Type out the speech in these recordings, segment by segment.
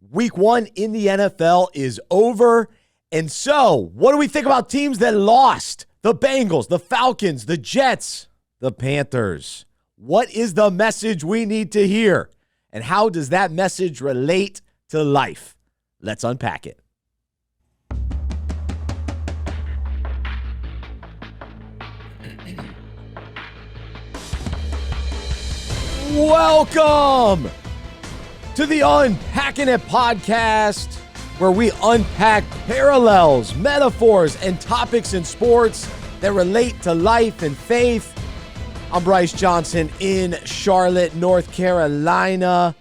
Week 1 in the NFL is over. And so, what do we think about teams that lost? The Bengals, the Falcons, the Jets, the Panthers. What is the message we need to hear? And how does that message relate to life? Let's unpack it. Welcome to the Unpacking It podcast, where we unpack parallels, metaphors, and topics in sports that relate to life and faith. I'm Bryce Johnson in Charlotte, North Carolina,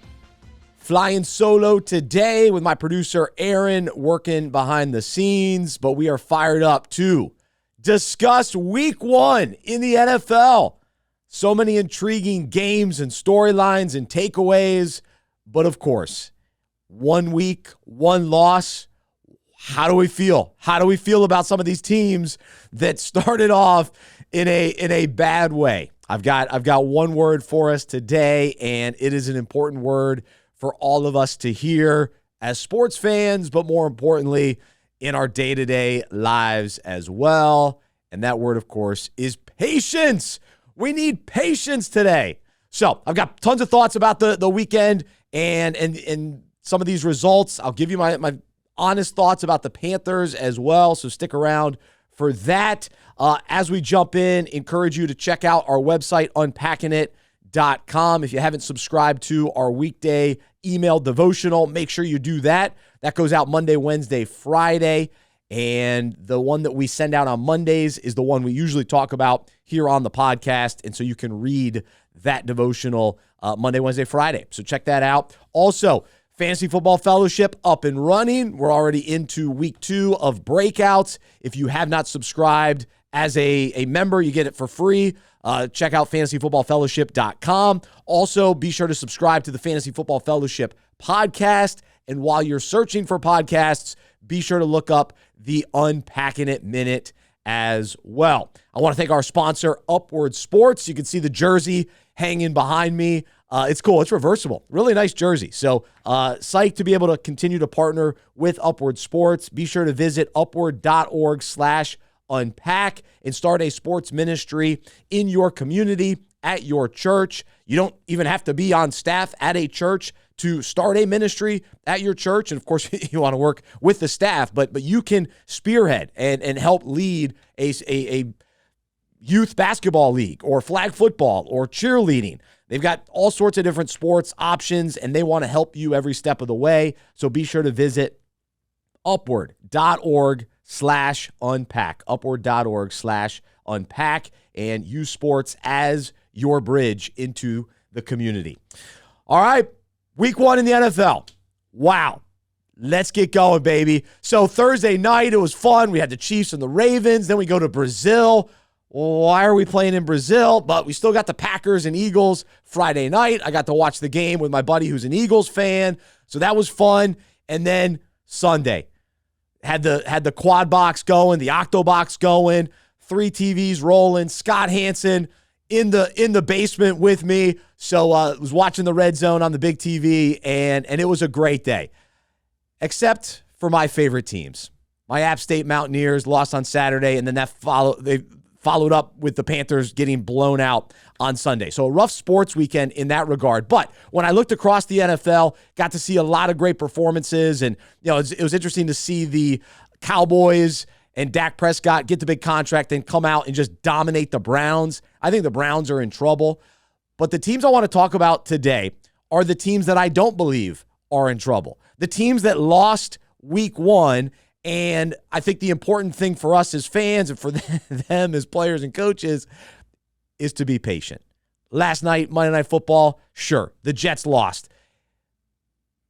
flying solo today with my producer Aaron working behind the scenes, but we are fired up to discuss Week 1 in the NFL. So many intriguing games and storylines and takeaways. But of course, 1 week, 1 loss. How do we feel? How do we feel about some of these teams that started off in a bad way? I've got one word for us today, and it is an important word for all of us to hear as sports fans, but more importantly, in our day-to-day lives as well. And that word, of course, is patience. We need patience today. So I've got tons of thoughts about the weekend and some of these results. I'll give you my honest thoughts about the Panthers as well, so stick around for that. As we jump in, encourage you to check out our website, unpackingit.com. If you haven't subscribed to our weekday email devotional, make sure you do that. That goes out Monday, Wednesday, Friday. And the one that we send out on Mondays is the one we usually talk about here on the podcast. And so you can read that devotional Monday, Wednesday, Friday. So check that out. Also, Fantasy Football Fellowship up and running. We're already into week 2 of breakouts. If you have not subscribed as a member, you get it for free. Check out fantasyfootballfellowship.com. Also, be sure to subscribe to the Fantasy Football Fellowship podcast. And while you're searching for podcasts, be sure to look up the Unpacking It Minute as well. I want to thank our sponsor, Upward Sports. You can see the jersey hanging behind me. It's cool. It's reversible. Really nice jersey. So psyched to be able to continue to partner with Upward Sports. Be sure to visit upward.org/unpack and start a sports ministry in your community, at your church. You don't even have to be on staff at a church to start a ministry at your church. And of course, you want to work with the staff, but you can spearhead and help lead a youth basketball league or flag football or cheerleading. They've got all sorts of different sports options, and they want to help you every step of the way. So be sure to visit upward.org/unpack, upward.org/unpack, and use sports as your bridge into the community. All right, Week 1 in the NFL. Wow. Let's get going, baby. So Thursday night, it was fun. We had the Chiefs and the Ravens. Then we go to Brazil. Why are we playing in Brazil? But we still got the Packers and Eagles Friday night. I got to watch the game with my buddy who's an Eagles fan. So that was fun. And then Sunday, had the quad box going, the octo box going, 3 TVs rolling, Scott Hansen in the basement with me. So was watching the Red Zone on the big TV, and it was a great day. Except for my favorite teams. My App State Mountaineers lost on Saturday, and then they followed up with the Panthers getting blown out on Sunday. So a rough sports weekend in that regard. But when I looked across the NFL, got to see a lot of great performances, and it was interesting to see the Cowboys and Dak Prescott get the big contract and come out and just dominate the Browns. I think the Browns are in trouble. But the teams I want to talk about today are the teams that I don't believe are in trouble. The teams that lost Week 1, and I think the important thing for us as fans and for them as players and coaches is to be patient. Last night, Monday Night Football, sure, the Jets lost.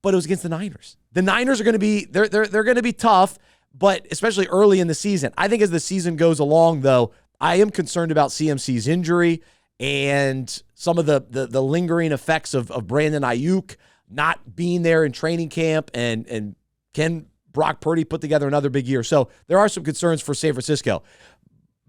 But it was against the Niners. The Niners are going to be they're going to be tough, but especially early in the season. I think as the season goes along, though, I am concerned about CMC's injury and some of the lingering effects of Brandon Ayuk not being there in training camp, and can Brock Purdy put together another big year. So there are some concerns for San Francisco,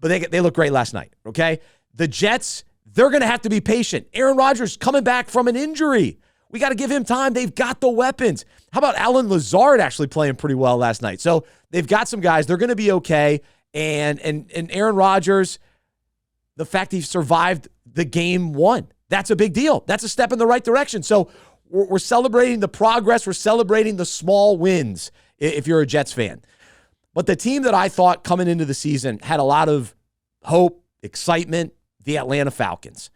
but they look great last night, okay? The Jets, they're going to have to be patient. Aaron Rodgers coming back from an injury. We got to give him time. They've got the weapons. How about Alan Lazard actually playing pretty well last night? So they've got some guys. They're going to be okay. And Aaron Rodgers, the fact he survived the game one, that's a big deal. That's a step in the right direction. So we're celebrating the progress. We're celebrating the small wins if you're a Jets fan. But the team that I thought coming into the season had a lot of hope, excitement, the Atlanta Falcons.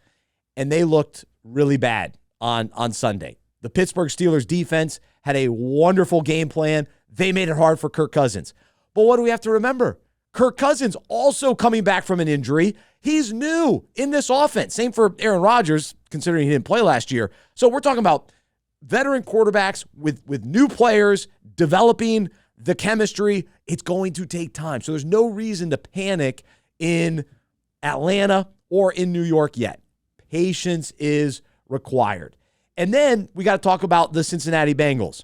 And they looked really bad on Sunday. The Pittsburgh Steelers defense had a wonderful game plan. They made it hard for Kirk Cousins. But what do we have to remember? Kirk Cousins also coming back from an injury. He's new in this offense. Same for Aaron Rodgers, considering he didn't play last year. So we're talking about veteran quarterbacks with new players developing the chemistry. It's going to take time. So there's no reason to panic in Atlanta or in New York yet. Patience is required. And then we got to talk about the Cincinnati Bengals.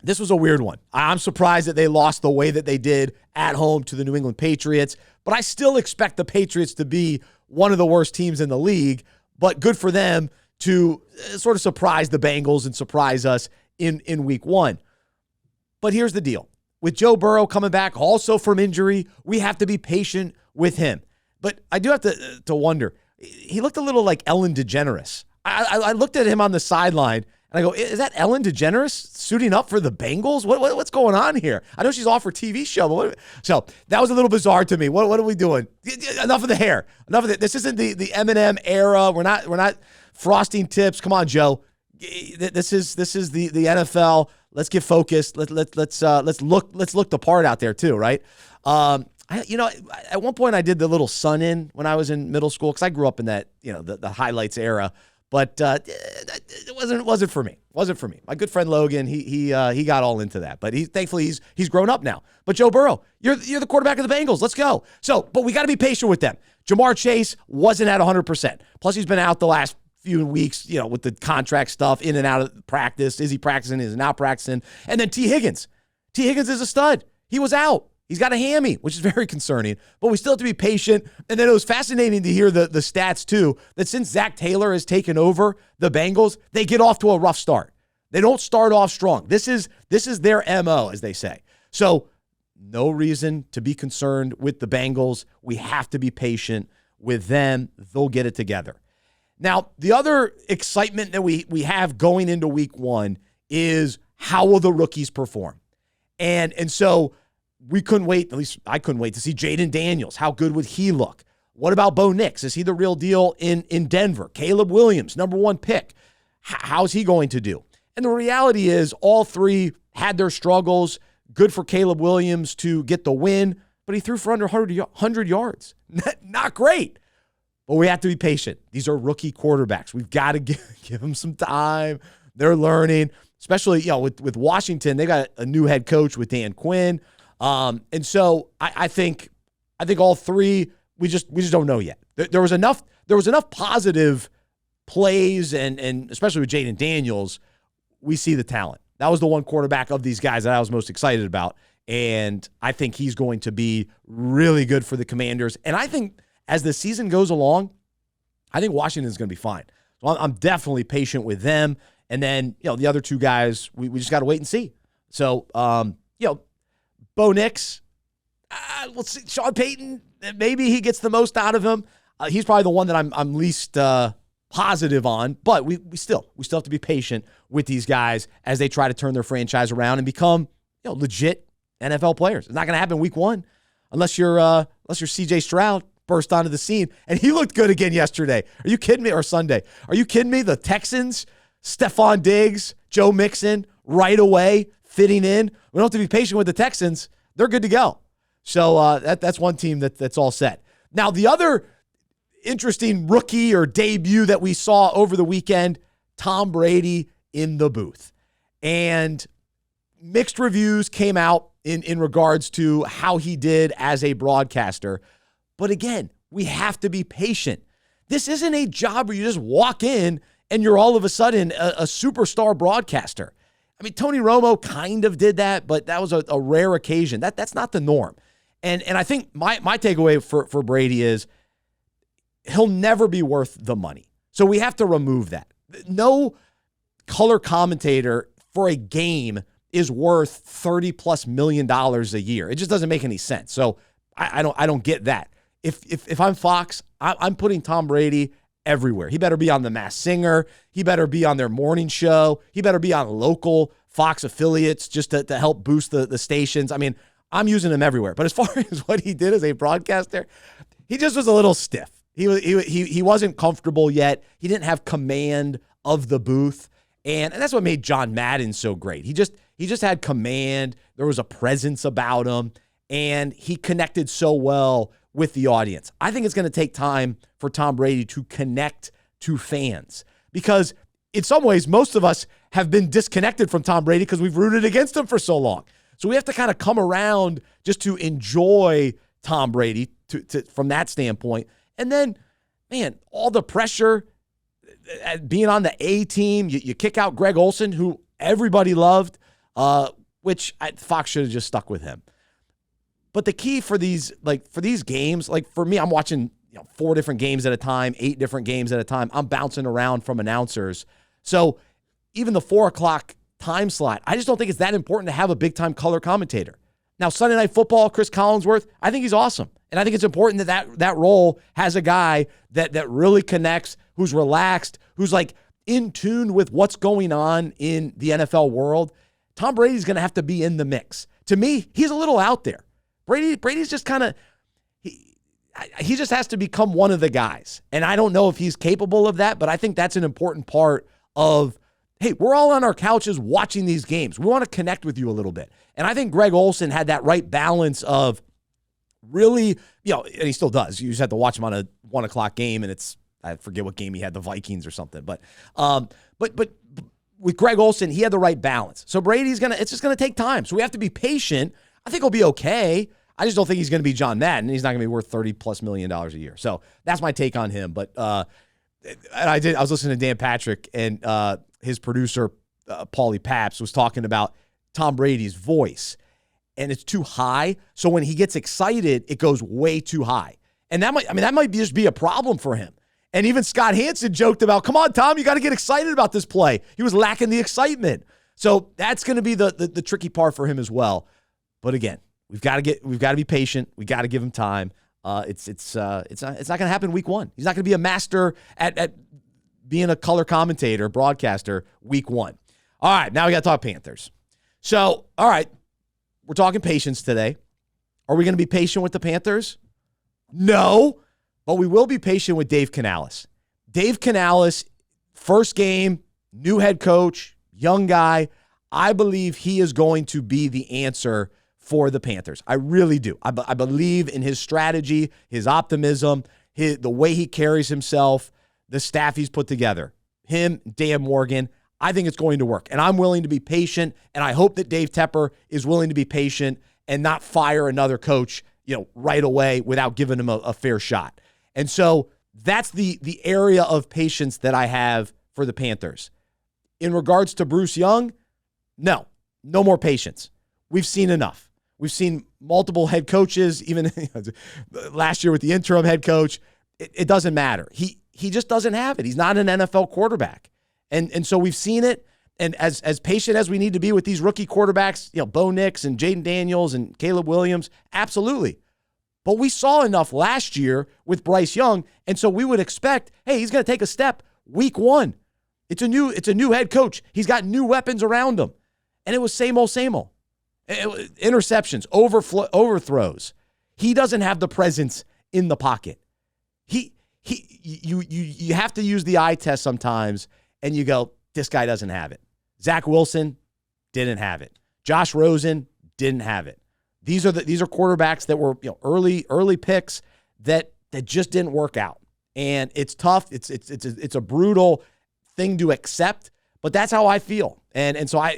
This was a weird one. I'm surprised that they lost the way that they did at home to the New England Patriots, but I still expect the Patriots to be one of the worst teams in the league, but good for them to sort of surprise the Bengals and surprise us in week one. But here's the deal. With Joe Burrow coming back also from injury, we have to be patient with him. But I do have to wonder, he looked a little like Ellen DeGeneres. I looked at him on the sideline, and I go, is that Ellen DeGeneres suiting up for the Bengals? What's going on here? I know she's off her TV show. But so that was a little bizarre to me. What are we doing? Enough of the hair. Enough of it. This isn't the Eminem era. We're not frosting tips. Come on, Joe. This is the NFL. Let's get focused. Let's look the part out there too, right? At one point I did the little sun in when I was in middle school because I grew up in that, the highlights era. But it wasn't for me. Wasn't for me. My good friend Logan, he got all into that. But thankfully he's grown up now. But Joe Burrow, you're the quarterback of the Bengals. Let's go. But we got to be patient with them. Jamar Chase wasn't at 100%. Plus he's been out the last few weeks, with the contract stuff, in and out of practice. Is he practicing? Is he not practicing? And then T. Higgins. T. Higgins is a stud. He was out. He's got a hammy, which is very concerning, but we still have to be patient. And then it was fascinating to hear the stats, too, that since Zach Taylor has taken over the Bengals, they get off to a rough start. They don't start off strong. This is their MO, as they say. So no reason to be concerned with the Bengals. We have to be patient with them. They'll get it together. Now, the other excitement that we have going into week one is how will the rookies perform? And so we couldn't wait, at least I couldn't wait to see Jaden Daniels. How good would he look? What about Bo Nix? Is he the real deal in Denver? Caleb Williams, number one pick. How's he going to do? And the reality is all three had their struggles. Good for Caleb Williams to get the win, but he threw for under 100 yards. Not great. But we have to be patient. These are rookie quarterbacks. We've got to give them some time. They're learning, especially with Washington. They got a new head coach with Dan Quinn. And so I think all three, we just don't know yet. There was enough positive plays and especially with Jaden Daniels, we see the talent. That was the one quarterback of these guys that I was most excited about. And I think he's going to be really good for the Commanders. And I think as the season goes along, I think Washington's going to be fine. So I'm definitely patient with them. And then, the other two guys, we just got to wait and see. So, Bo Nix, we'll see. Sean Payton, maybe he gets the most out of him. He's probably the one that I'm least positive on. But we still have to be patient with these guys as they try to turn their franchise around and become legit NFL players. It's not going to happen week one unless you're C.J. Stroud burst onto the scene. And he looked good again yesterday. Are you kidding me? Or Sunday. Are you kidding me? The Texans, Stephon Diggs, Joe Mixon, right away, fitting in. We don't have to be patient with the Texans. They're good to go. So that's one team that's all set. Now, the other interesting rookie or debut that we saw over the weekend, Tom Brady in the booth. And mixed reviews came out in regards to how he did as a broadcaster. But again, we have to be patient. This isn't a job where you just walk in and you're all of a sudden a superstar broadcaster. I mean, Tony Romo kind of did that, but that was a rare occasion. That's not the norm. And I think my takeaway for Brady is he'll never be worth the money. So we have to remove that. No color commentator for a game is worth $30+ million a year. It just doesn't make any sense. So I don't get that. If I'm Fox, I'm putting Tom Brady everywhere. He better be on The Masked Singer. He better be on their morning show. He better be on local Fox affiliates just to help boost the stations. I mean, I'm using him everywhere. But as far as what he did as a broadcaster, he just was a little stiff. He wasn't comfortable yet. He didn't have command of the booth. And that's what made John Madden so great. He just had command. There was a presence about him. And he connected so well with the audience. I think it's going to take time for Tom Brady to connect to fans because in some ways, most of us have been disconnected from Tom Brady because we've rooted against him for so long. So we have to kind of come around just to enjoy Tom Brady from that standpoint. And then, man, all the pressure being on the A team, you kick out Greg Olsen, who everybody loved, which Fox should have just stuck with him. But the key for these games, like for me, I'm watching 4 different games at a time, 8 different games at a time. I'm bouncing around from announcers. So even the 4 o'clock time slot, I just don't think it's that important to have a big-time color commentator. Now, Sunday Night Football, Chris Collinsworth, I think he's awesome. And I think it's important that role has a guy that really connects, who's relaxed, who's like in tune with what's going on in the NFL world. Tom Brady's going to have to be in the mix. To me, he's a little out there. Brady's just kind of, he just has to become one of the guys. And I don't know if he's capable of that, but I think that's an important part of, hey, we're all on our couches watching these games. We want to connect with you a little bit. And I think Greg Olsen had that right balance of really, and he still does. You just have to watch him on a 1 o'clock game, and I forget what game he had, the Vikings or something. But with Greg Olsen, he had the right balance. So Brady's it's just gonna take time. So we have to be patient. I think he'll be okay. I just don't think he's going to be John Madden. He's not going to be worth $30+ million a year. So that's my take on him. But I was listening to Dan Patrick, and his producer, Paulie Paps, was talking about Tom Brady's voice. And it's too high. So when he gets excited, it goes way too high. And that might just be a problem for him. And even Scott Hansen joked about, come on, Tom, you got to get excited about this play. He was lacking the excitement. So that's going to be the tricky part for him as well. But again, we've got to be patient. We got to give him time. It's not going to happen week 1. He's not going to be a master at being a color commentator, broadcaster week 1. All right, now we got to talk Panthers. So, all right, we're talking patience today. Are we going to be patient with the Panthers? No, but we will be patient with Dave Canales. Dave Canales, first game, new head coach, young guy. I believe he is going to be the answer for the Panthers. I really do. I believe in his strategy, his optimism, the way he carries himself, the staff he's put together. Him, Dan Morgan, I think it's going to work. And I'm willing to be patient, and I hope that Dave Tepper is willing to be patient and not fire another coach, right away without giving him a fair shot. And so that's the area of patience that I have for the Panthers. In regards to Bruce Young, no more patience. We've seen enough. We've seen multiple head coaches, even last year with the interim head coach. It doesn't matter. He just doesn't have it. He's not an NFL quarterback. And so we've seen it. And as patient as we need to be with these rookie quarterbacks, Bo Nix and Jaden Daniels and Caleb Williams, absolutely. But we saw enough last year with Bryce Young, and so we would expect, hey, he's going to take a step week 1. It's a new head coach. He's got new weapons around him. And it was same old. Interceptions, overthrows. He doesn't have the presence in the pocket. You have to use the eye test sometimes, and you go, this guy doesn't have it. Zach Wilson didn't have it. Josh Rosen didn't have it. These are quarterbacks that were early picks that just didn't work out, and it's tough. It's a brutal thing to accept, but that's how I feel, and so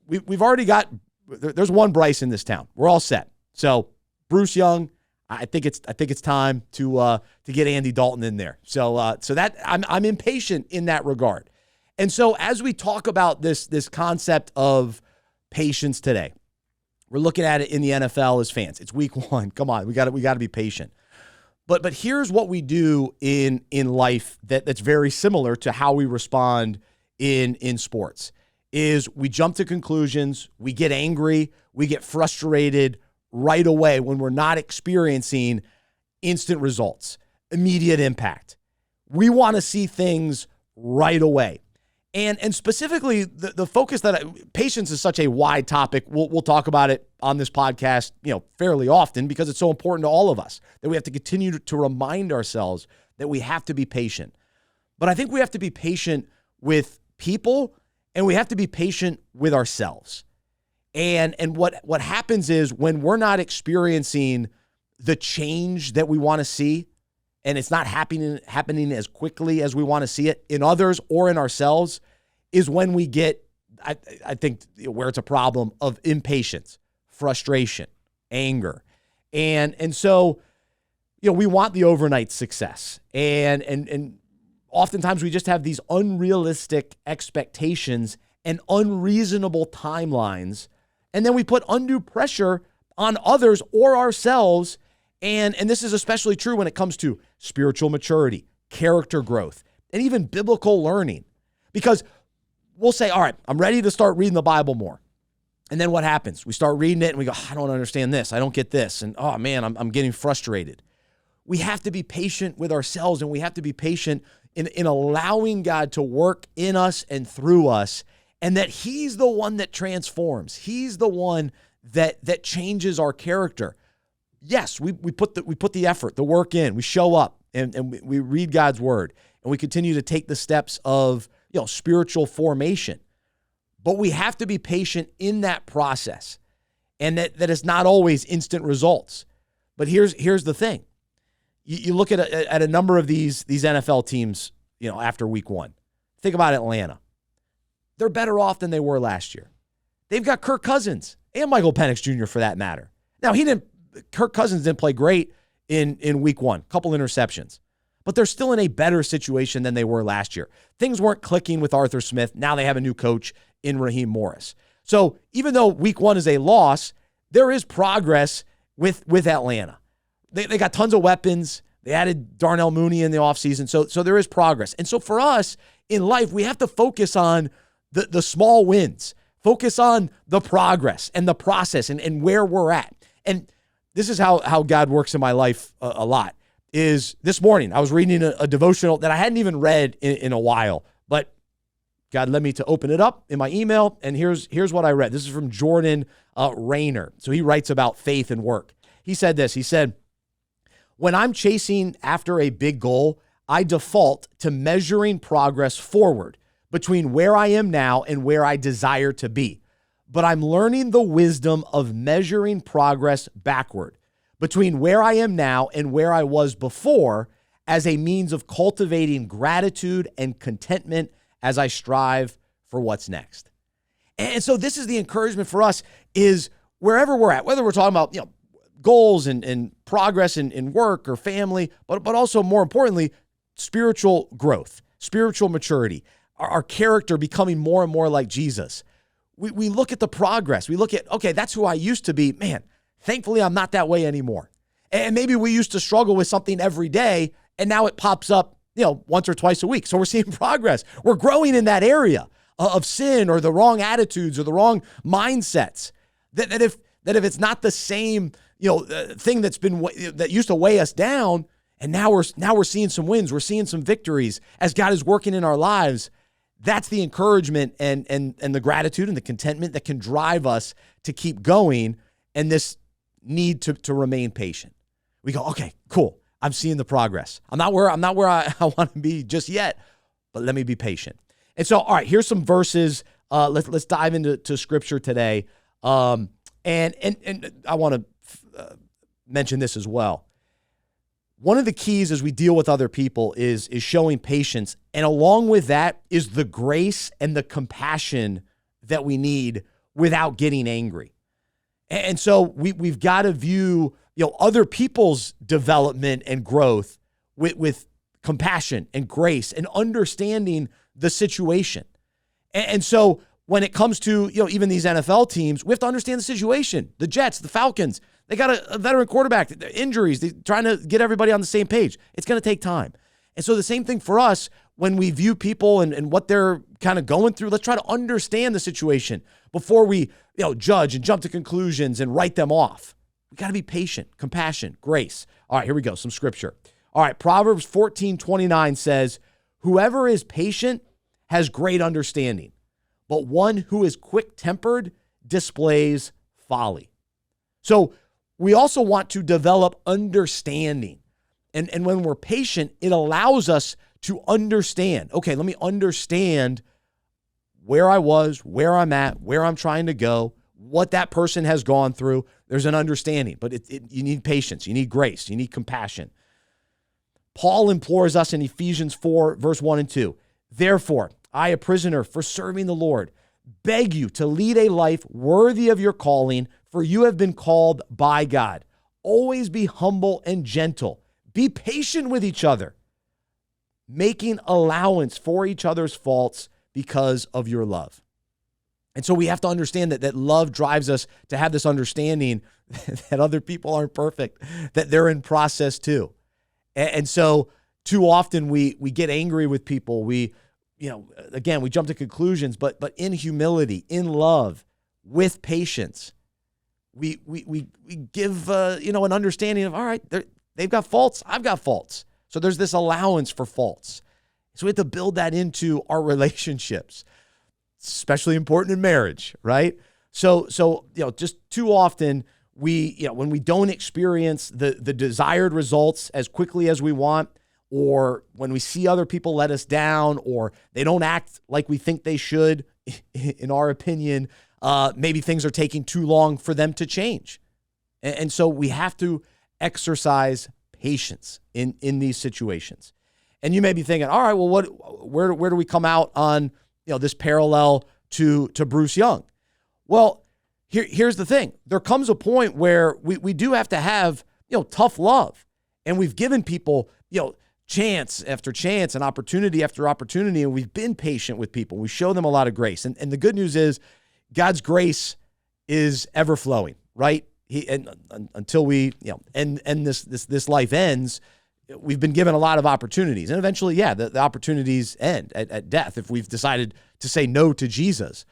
we've already got. There's one Bryce in this town. We're all set. So Bruce Young, I think it's time to get Andy Dalton in there. So that I'm impatient in that regard. And so as we talk about this concept of patience today, we're looking at it in the NFL as fans. It's week 1. Come on, we got to be patient. But here's what we do in life that's very similar to how we respond in sports is we jump to conclusions, we get angry, we get frustrated right away when we're not experiencing instant results, immediate impact. We want to see things right away. And specifically, the focus patience is such a wide topic. We'll talk about it on this podcast, fairly often because it's so important to all of us that we have to continue to remind ourselves that we have to be patient. But I think we have to be patient with people and we have to be patient with ourselves. And what happens is when we're not experiencing the change that we want to see, and it's not happening as quickly as we want to see it in others or in ourselves, is when we get, I think, where it's a problem of impatience, frustration, anger. And so, we want the overnight success. And oftentimes we just have these unrealistic expectations and unreasonable timelines. And then we put undue pressure on others or ourselves. And this is especially true when it comes to spiritual maturity, character growth, and even biblical learning. Because we'll say, all right, I'm ready to start reading the Bible more. And then what happens? We start reading it and we go, I don't understand this. I don't get this. And oh man, I'm getting frustrated. We have to be patient with ourselves and we have to be patient in allowing God to work in us and through us, and that he's the one that transforms. He's the one that changes our character. Yes, we put the effort, the work in. We show up and we read God's word and we continue to take the steps of spiritual formation. But we have to be patient in that process, and that it's not always instant results. But here's the thing: you look at a number of these NFL teams, after week one. Think about Atlanta. They're better off than they were last year. They've got Kirk Cousins and Michael Penix Jr. for that matter. Now Kirk Cousins didn't play great in week one, couple interceptions, but they're still in a better situation than they were last year. Things weren't clicking with Arthur Smith. Now they have a new coach in Raheem Morris. So even though week one is a loss, there is progress with Atlanta. They got tons of weapons. They added Darnell Mooney in the offseason. So there is progress. And so for us in life, we have to focus on the small wins, focus on the progress and the process and where we're at. And this is how God works in my life a lot. Is this morning I was reading a devotional that I hadn't even read in a while, but God led me to open it up in my email, and here's what I read. This is from Jordan Rayner. So he writes about faith and work. He said this. He said, when I'm chasing after a big goal, I default to measuring progress forward between where I am now and where I desire to be. But I'm learning the wisdom of measuring progress backward between where I am now and where I was before, as a means of cultivating gratitude and contentment as I strive for what's next. And so this is the encouragement for us, is wherever we're at, whether we're talking about goals and progress in work or family, but also more importantly, spiritual growth, spiritual maturity, our character becoming more and more like Jesus. We look at the progress. We look at, okay, that's who I used to be. Man, thankfully, I'm not that way anymore. And maybe we used to struggle with something every day, and now it pops up, once or twice a week. So we're seeing progress. We're growing in that area of sin or the wrong attitudes or the wrong mindsets. That if it's not the same, thing that used to weigh us down, and now we're seeing some wins, we're seeing some victories as God is working in our lives. That's the encouragement and the gratitude and the contentment that can drive us to keep going, and this need to remain patient. We go, okay, cool. I'm seeing the progress. I'm not where I want to be just yet, but let me be patient. And so, all right, here's some verses. Let's dive into scripture today. And I want to mention this as well. One of the keys as we deal with other people is showing patience. And along with that is the grace and the compassion that we need without getting angry. And so we've got to view other people's development and growth with compassion and grace and understanding the situation. And so when it comes to even these NFL teams, we have to understand the situation. The Jets, the Falcons, they got a veteran quarterback, injuries, they're trying to get everybody on the same page. It's going to take time. And so the same thing for us, when we view people and what they're kind of going through, let's try to understand the situation before we judge and jump to conclusions and write them off. We got to be patient, compassion, grace. All right, here we go, some scripture. All right, Proverbs 14:29 says, whoever is patient has great understanding, but one who is quick-tempered displays folly. So we also want to develop understanding. And when we're patient, it allows us to understand. Okay, let me understand where I was, where I'm at, where I'm trying to go, what that person has gone through. There's an understanding, but you need patience, you need grace, you need compassion. Paul implores us in Ephesians 4, verse 1 and 2. Therefore, I, a prisoner for serving the Lord, beg you to lead a life worthy of your calling, for you have been called by God. Always be humble and gentle. Be patient with each other, making allowance for each other's faults because of your love. And so we have to understand that love drives us to have this understanding that other people aren't perfect, that they're in process too. And so too often we get angry with people. We jump to conclusions, but in humility, in love, with patience, we give an understanding of, all right, they've got faults, I've got faults. So there's this allowance for faults. So we have to build that into our relationships. It's especially important in marriage, right? So just too often when we don't experience the desired results as quickly as we want, or when we see other people let us down, or they don't act like we think they should, in our opinion, maybe things are taking too long for them to change. And so we have to exercise patience in these situations. And you may be thinking, all right, well, where do we come out on this parallel to Bruce Young? Well, here's the thing. There comes a point where we do have to have tough love, and we've given people chance after chance and opportunity after opportunity, and we've been patient with people. We show them a lot of grace, and the good news is God's grace is ever flowing, right? Until we end this life ends, we've been given a lot of opportunities, and eventually, the opportunities end at death if we've decided to say no to Jesus.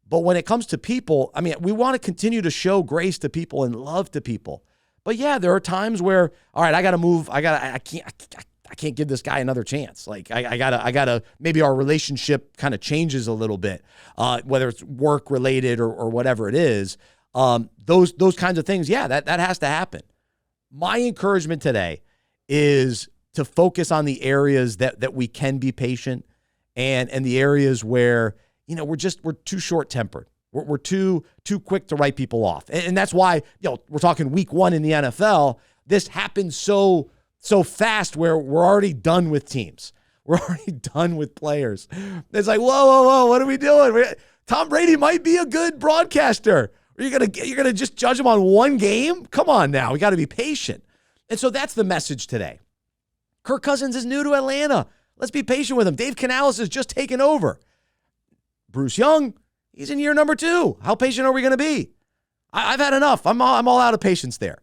But when it comes to people, we want to continue to show grace to people and love to people. But there are times where, all right, I got to move. I can't give this guy another chance. Like I gotta, maybe our relationship kind of changes a little bit, whether it's work related or whatever it is. Those kinds of things. That has to happen. My encouragement today is to focus on the areas that we can be patient, and the areas where, we're too short-tempered. We're too quick to write people off. And that's why, we're talking week 1 in the NFL. This happens so fast where we're already done with teams. We're already done with players. It's like, whoa, what are we doing? Tom Brady might be a good broadcaster. You're gonna just judge him on one game? Come on now. We got to be patient. And so that's the message today. Kirk Cousins is new to Atlanta. Let's be patient with him. Dave Canales has just taken over. Bruce Young, he's in year number 2. How patient are we going to be? I've had enough. I'm all out of patience there.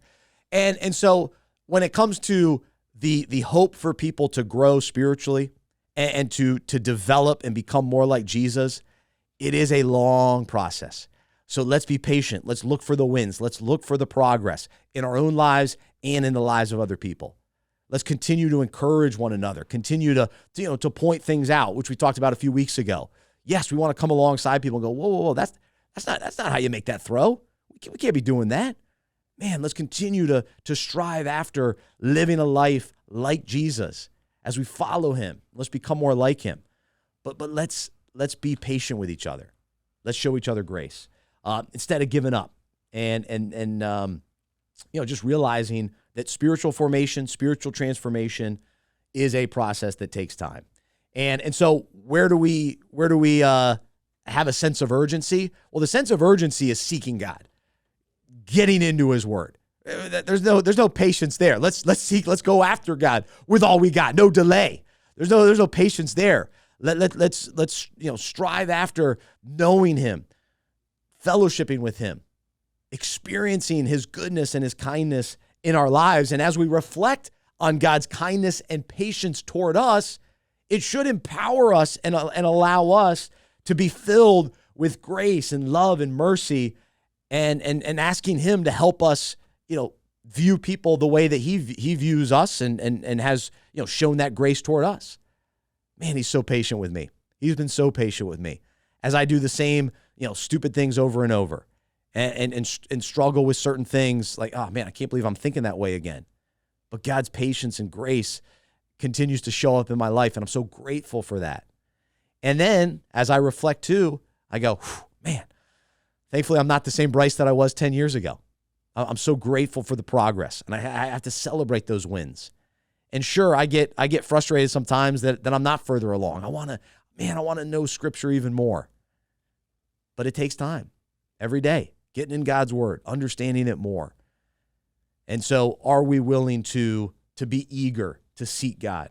And so when it comes to the hope for people to grow spiritually and to develop and become more like Jesus, it is a long process. So let's be patient. Let's look for the wins. Let's look for the progress in our own lives and in the lives of other people. Let's continue to encourage one another, continue to point things out, which we talked about a few weeks ago. Yes, we want to come alongside people and go, whoa, that's not how you make that throw. We can't be doing that. Man, let's continue to strive after living a life like Jesus as we follow him. Let's become more like him. But let's be patient with each other. Let's show each other grace instead of giving up and just realizing that spiritual formation, spiritual transformation is a process that takes time. And so where do we have a sense of urgency? Well, the sense of urgency is seeking God, getting into his word. There's no patience there. Let's go after God with all we got. No delay. There's no patience there. Let's strive after knowing him, fellowshipping with him, experiencing his goodness and his kindness in our lives. And as we reflect on God's kindness and patience toward us, It should empower us and allow us to be filled with grace and love and mercy and asking him to help us, view people the way that he views us and has, shown that grace toward us. Man, he's so patient with me. He's been so patient with me as I do the same, stupid things over and over and struggle with certain things like, oh man, I can't believe I'm thinking that way again. But God's patience and grace continues to show up in my life, and I'm so grateful for that. And then as I reflect too, I go, man, thankfully I'm not the same Bryce that I was 10 years ago. I'm so grateful for the progress, and I have to celebrate those wins. And sure, I get frustrated sometimes that I'm not further along. I want to know Scripture even more. But it takes time every day, getting in God's word, understanding it more. And so are we willing to be eager to seek God?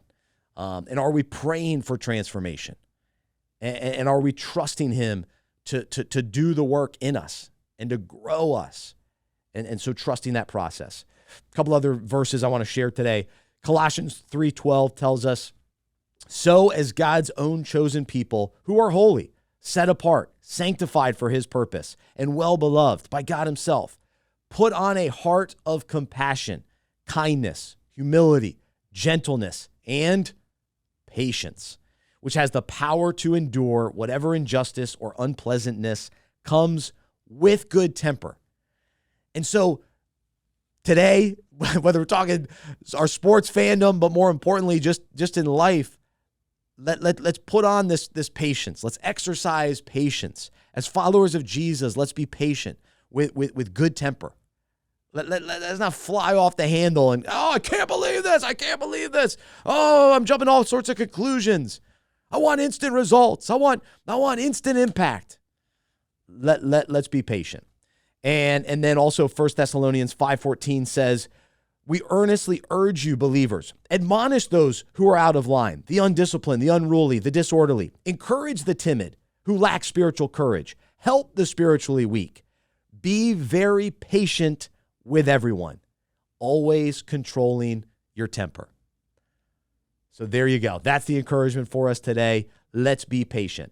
And are we praying for transformation? And are we trusting him to do the work in us and to grow us? And so trusting that process. A couple other verses I want to share today. Colossians 3:12 tells us, so as God's own chosen people who are holy, set apart, sanctified for his purpose, and well-beloved by God himself, put on a heart of compassion, kindness, humility, gentleness, and patience, which has the power to endure whatever injustice or unpleasantness comes with good temper. And so today, whether we're talking our sports fandom, but more importantly, just in life, let's put on this patience. Let's exercise patience. As followers of Jesus, let's be patient with good temper. Let's not fly off the handle and, oh, I can't believe this. I can't believe this. Oh, I'm jumping all sorts of conclusions. I want instant results. I want instant impact. Let's be patient. And then also 1 Thessalonians 5:14 says, we earnestly urge you, believers, admonish those who are out of line, the undisciplined, the unruly, the disorderly. Encourage the timid who lack spiritual courage. Help the spiritually weak. Be very patient with everyone, always controlling your temper. So there you go. That's the encouragement for us today. Let's be patient.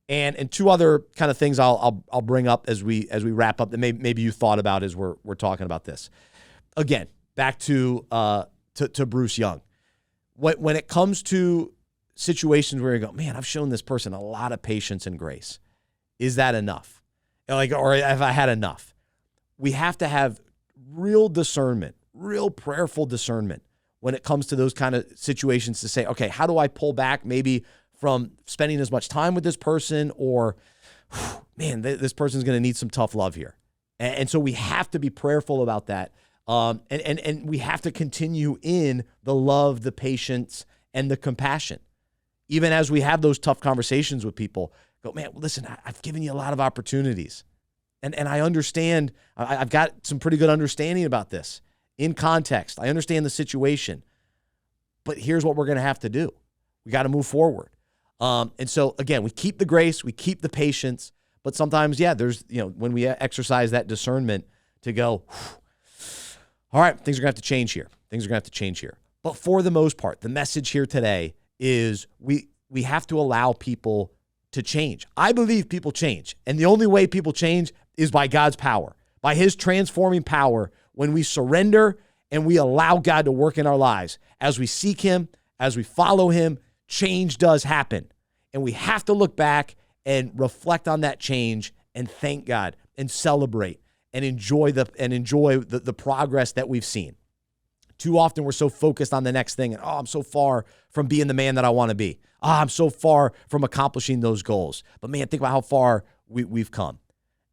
And two other kind of things I'll bring up as we wrap up that maybe you thought about as we're talking about this. Again, back to Bruce Young. When it comes to situations where you go, man, I've shown this person a lot of patience and grace. Is that enough? Or have I had enough? We have to have real discernment, real prayerful discernment when it comes to those kind of situations to say, okay, how do I pull back maybe from spending as much time with this person, or, man, this person's going to need some tough love here. And so we have to be prayerful about that. And we have to continue in the love, the patience, and the compassion. Even as we have those tough conversations with people, go, man, listen, I've given you a lot of opportunities. And I understand, I've got some pretty good understanding about this in context. I understand the situation. But here's what we're going to have to do. We got to move forward. And so, again, we keep the grace, we keep the patience, but sometimes, there's, when we exercise that discernment to go, all right, things are going to have to change here. Things are going to have to change here. But for the most part, the message here today is we have to allow people to change. I believe people change. And the only way people change is by God's power, by his transforming power when we surrender and we allow God to work in our lives. As we seek him, as we follow him, change does happen. And we have to look back and reflect on that change and thank God and celebrate and enjoy the progress that we've seen. Too often we're so focused on the next thing and, I'm so far from being the man that I want to be. I'm so far from accomplishing those goals. But man, think about how far we've come.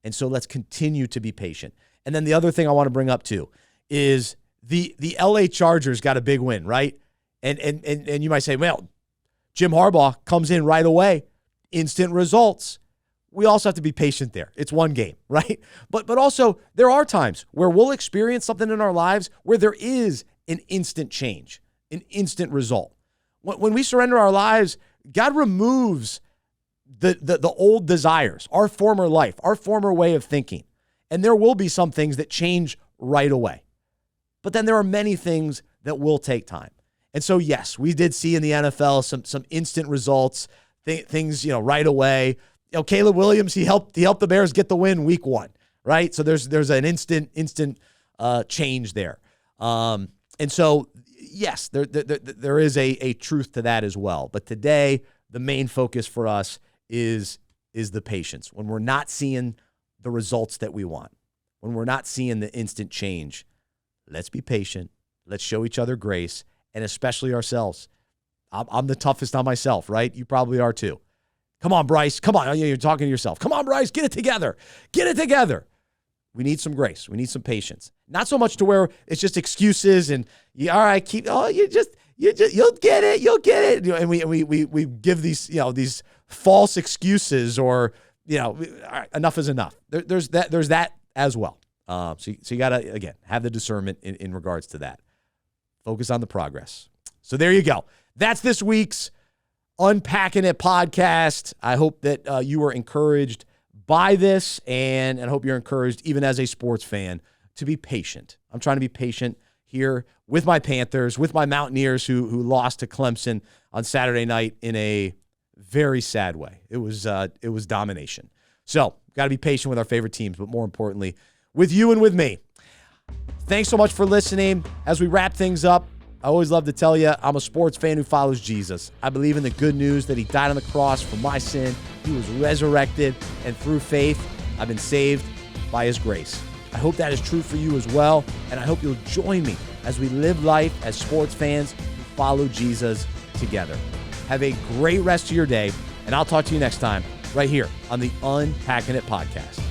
And so let's continue to be patient. And then the other thing I want to bring up too is the LA Chargers got a big win, right? And you might say, well, Jim Harbaugh comes in right away, instant results. We also have to be patient there. It's one game, right? But also there are times where we'll experience something in our lives where there is an instant change, an instant result. When we surrender our lives, God removes the old desires, our former life, our former way of thinking. And there will be some things that change right away. But then there are many things that will take time. And so, yes, we did see in the NFL some instant results, things, right away. Caleb Williams, he helped the Bears get the win week 1, right? So there's an instant change there. And so, yes, there is a truth to that as well. But today, the main focus for us is the patience. When we're not seeing the results that we want, when we're not seeing the instant change, let's be patient. Let's show each other grace, and especially ourselves. I'm the toughest on myself, right? You probably are too. Come on, Bryce. Come on. You're talking to yourself. Come on, Bryce. Get it together. Get it together. We need some grace. We need some patience. Not so much to where it's just excuses and all right, you'll get it. You'll get it. And we give these false excuses or enough is enough. There's that as well. So you got to, again, have the discernment in regards to that. Focus on the progress. So there you go. That's this week's Unpacking It podcast. I hope that you were encouraged by this, and I hope you're encouraged, even as a sports fan, to be patient. I'm trying to be patient here with my Panthers, with my Mountaineers who lost to Clemson on Saturday night in a very sad way. It was domination. So, got to be patient with our favorite teams, but more importantly, with you and with me. Thanks so much for listening. As we wrap things up, I always love to tell you, I'm a sports fan who follows Jesus. I believe in the good news that he died on the cross for my sin. He was resurrected, and through faith, I've been saved by his grace. I hope that is true for you as well, and I hope you'll join me as we live life as sports fans who follow Jesus together. Have a great rest of your day, and I'll talk to you next time right here on the Unpacking It podcast.